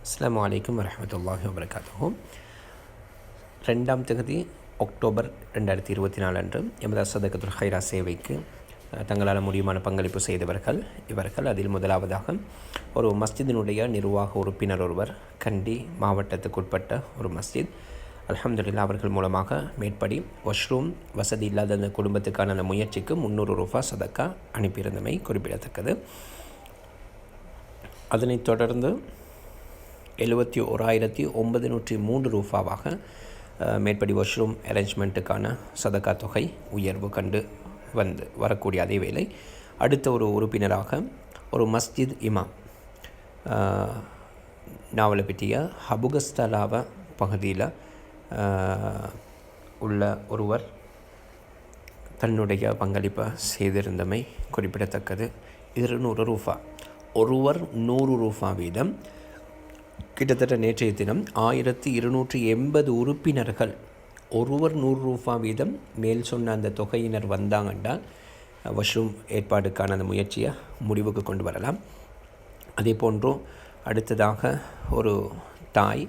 அஸ்ஸலாமு அலைக்கும் வரஹ்மத்துல்லாஹி வபரகாத்துஹு. 2ஆம் தேதி அக்டோபர் 2024 அன்று எமது சதகத்துல் ஹைரா சேவைக்கு தங்களால் முடியுமான பங்களிப்பு செய்தவர்கள் இவர்கள். அதில் முதலாவதாக ஒரு மஸ்ஜிதினுடைய நிர்வாக உறுப்பினர் ஒருவர், கண்டி மாவட்டத்துக்குட்பட்ட ஒரு மஸ்ஜித். அல்ஹம்துலில்லாஹ், அவர்கள் மூலமாக மேற்படி வாஷ்ரூம் வசதி இல்லாத அந்த குடும்பத்துக்கான அந்த முயற்சிக்கு 300 ரூபாய் சதக்கா அனுப்பியிருந்தமை குறிப்பிடத்தக்கது. அதனைத் தொடர்ந்து 71,903 ரூபாவாக மேற்படி வாஷ்ரூம் அரேஞ்ச்மெண்ட்டுக்கான சதக்கா தொகை உயர்வு கண்டு வரக்கூடிய அதே வேளை அடுத்த ஒரு உறுப்பினராக ஒரு மஸ்ஜித் இமாம் நாவலப்பிட்டிய ஹபுகஸ்தலாவ பகுதியில் உள்ள ஒருவர் தன்னுடைய பங்களிப்பை செய்திருந்தமை குறிப்பிடத்தக்கது. 200 ரூபா, ஒருவர் 100 ரூபா வீதம். கிட்டத்தட்ட நேற்றைய தினம் 1280 உறுப்பினர்கள் ஒருவர் 100 ரூபா வீதம் மேல் சொன்ன அந்த தொகையினர் வந்தாங்கன்றால் வாஷ்ரூம் ஏற்பாடுக்கான அந்த முயற்சியை முடிவுக்கு கொண்டு வரலாம். அதே போன்று அடுத்ததாக ஒரு தாய்,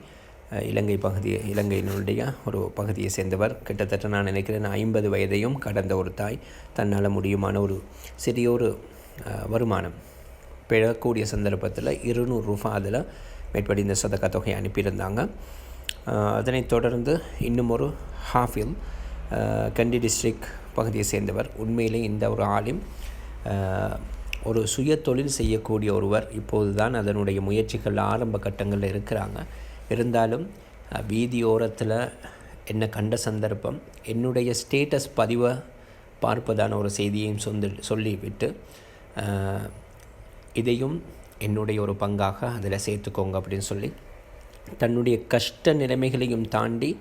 இலங்கையினுடைய ஒரு பகுதியை சேர்ந்தவர், கிட்டத்தட்ட நான் நினைக்கிறேன் 50 வயதையும் கடந்த ஒரு தாய், தன்னால் முடியுமான ஒரு சிறிய ஒரு வருமானம் பெறக்கூடிய சந்தர்ப்பத்தில் 200 ரூபா அதில் மேற்படி இந்த சதக்கா தொகையை அனுப்பியிருந்தாங்க. அதனைத் தொடர்ந்து இன்னும் ஒரு ஹாஃபில், கண்டி டிஸ்ட்ரிக்ட் பகுதியை சேர்ந்தவர். உண்மையிலே இந்த ஒரு ஆலிம் ஒரு சுய தொழில் செய்யக்கூடிய ஒருவர். இப்போது தான் அதனுடைய முயற்சிகள் ஆரம்ப கட்டங்களில் இருக்கிறாங்க. இருந்தாலும் வீதியோரத்தில் என்ன கண்ட சந்தர்ப்பம், என்னுடைய ஸ்டேட்டஸ் பதிவை பார்ப்பதான ஒரு செய்தியையும் சொல்லிவிட்டு இதையும் என்னுடைய ஒரு பங்காக அதில் சேர்த்துக்கோங்க அப்படின்னு சொல்லி தன்னுடைய கஷ்ட நிலைமைகளையும் தாண்டி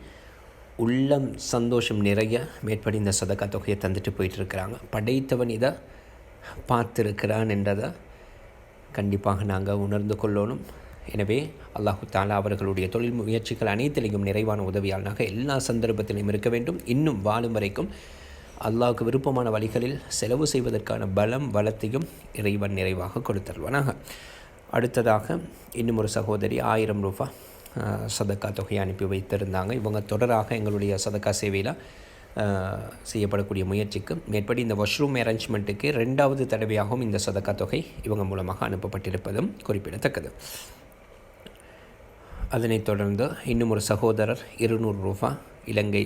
உள்ளம் சந்தோஷம் நிறைய மேற்படி இந்த சதக்கா தொகையை தந்துட்டு போயிட்டுருக்கிறாங்க. படைத்தவன் இதை பார்த்துருக்கிறான் என்றதை கண்டிப்பாக நாங்கள் உணர்ந்து கொள்ளணும். எனவே அல்லாஹு தாலா அவர்களுடைய தொழில் முயற்சிகள் அனைத்திலையும் நிறைவான உதவியாளனாக எல்லா சந்தர்ப்பத்திலையும் இருக்க வேண்டும். இன்னும் வாழும் வரைக்கும் அல்லாஹுக்கு விருப்பமான வழிகளில் செலவு செய்வதற்கான பலம் வளத்தையும் இறைவன் நிறைவாக கொடுத்தருவானாக. அடுத்ததாக இன்னும் ஒரு சகோதரி 1000 ரூபா சதக்கா தொகையை அனுப்பி வைத்திருந்தாங்க. இவங்க தொடராக எங்களுடைய சதக்கா சேவையில் செய்யப்படக்கூடிய முயற்சிக்கு மேற்படி இந்த வாஷ்ரூம் அரேஞ்ச்மெண்ட்டுக்கு 2வது தடவையாகவும் இந்த சதக்கா தொகை இவங்க மூலமாக அனுப்பப்பட்டிருப்பதும் குறிப்பிடத்தக்கது. அதனைத் தொடர்ந்து இன்னும் ஒரு சகோதரர் 200 ரூபா, இலங்கை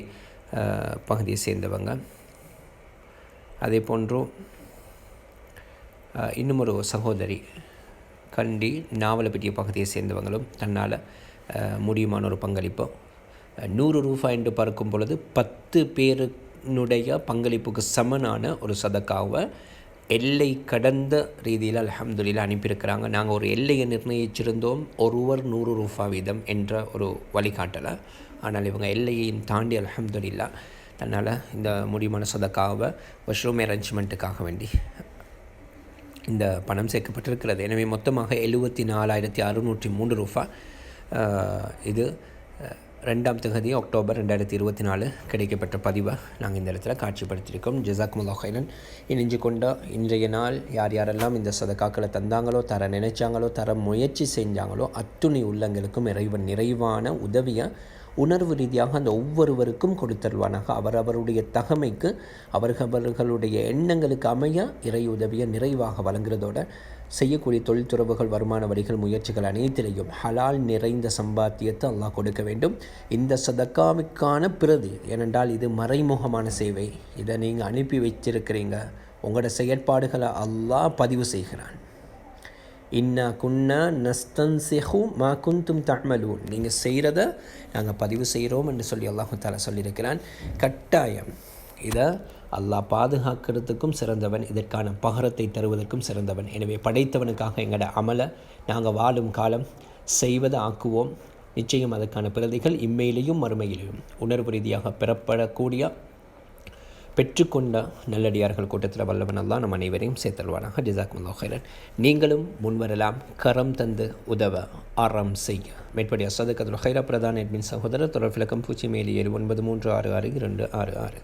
பகுதியை சேர்ந்தவங்க. அதே போன்று இன்னும் ஒரு சகோதரி கண்டி நாவலப்பிட்டிய பகுதியை சேர்ந்தவங்களும் தன்னால் முடியுமான ஒரு பங்களிப்பு 100 ரூபாய் என்று பார்க்கும் பொழுது 10 பேருனுடைய பங்களிப்புக்கு சமனான ஒரு சதக்காவை எல்லை கடந்த ரீதியில் அல்ஹம்துலில்லாஹ் அனுப்பியிருக்கிறாங்க. நாங்கள் ஒரு எல்லையை நிர்ணயிச்சிருந்தோம், ஒருவர் 100 ரூபா வீதம் என்ற ஒரு வழிகாட்டலை. ஆனால் இவங்க எல்லையையும் தாண்டி அல்ஹம்துலில்லாஹ் தன்னால் இந்த முடியுமான சதக்காவை வாஷ்ரூம் அரேஞ்ச்மெண்ட்டுக்காக வேண்டி இந்த பணம் சேர்க்கப்பட்டிருக்கிறது. எனவே மொத்தமாக 74,603 ரூபா. இது 2ஆம் தேதி அக்டோபர் 2024 கிடைக்கப்பட்ட பதிவை நாங்கள் இந்த இடத்துல காட்சிப்படுத்தியிருக்கோம். ஜஸாக்குமுல்லாஹ் ஹைரன். இணைஞ்சு கொண்ட இன்றைய நாள் யாரெல்லாம் இந்த சதக்காக்களை தந்தாங்களோ, தர நினைச்சாங்களோ, தர முயற்சி செஞ்சாங்களோ அத்துணை உள்ளங்களுக்கும் இறைவன் நிறைவான உதவியை உணர்வு ரீதியாக அந்த ஒவ்வொருவருக்கும் கொடுத்தருவானாக. அவரவருடைய தகமைக்கு அவர்களுடைய எண்ணங்களுக்கு அமைய இறை உதவியை நிறைவாக வழங்குறதோட செய்யக்கூடிய தொழில்துறவுகள், வருமான வழிகள், முயற்சிகள் அனைத்திலையும் ஹலால் நிறைந்த சம்பாத்தியத்தை அல்லாஹ் கொடுக்க வேண்டும். இந்த சதக்காவுக்கான பிரதி, ஏனென்றால் இது மறைமுகமான சேவை. இதை நீங்கள் அனுப்பி வச்சிருக்கிறீங்க, உங்களோட செயற்பாடுகளை அல்லாஹ் பதிவு செய்கிறான். இன்னா குன்னா நஸ்தன்சிஹு மா குந்தும் தஅமலூன், நீங்கள் செய்கிறத நாங்கள் பதிவு செய்கிறோம் என்று சொல்லி அல்லாஹு தஆலா சொல்லியிருக்கிறான். கட்டாயம் இதை அல்லாஹ் பாதுகாக்கிறதுக்கும் சிறந்தவன், இதற்கான பகரத்தை தருவதற்கும் சிறந்தவன். எனவே படைத்தவனுக்காக எங்களோட அமலை நாங்கள் வாழும் காலம் செய்வதை ஆக்குவோம். நிச்சயம் அதற்கான பிரதிகள் இம்மையிலையும் மறுமையிலையும் உணர்வு ரீதியாக பெறப்படக்கூடிய பெற்றுக்கொண்ட நல்லடியார்கள் கூட்டத்தில் வல்லவன் அல்லாஹ் நம் அனைவரையும் சேர்த்தல்வானாக. ஜஸாக்குமுல்லாஹ் ஹைரன். நீங்களும் முன்வரலாம், கரம் தந்து உதவ ஆரம் செய்ய. மேற்படி சதகத்துல் ஹைரா பிரதான எட்மின் சகோதரர் தொடர் விளக்கம் 07793662666.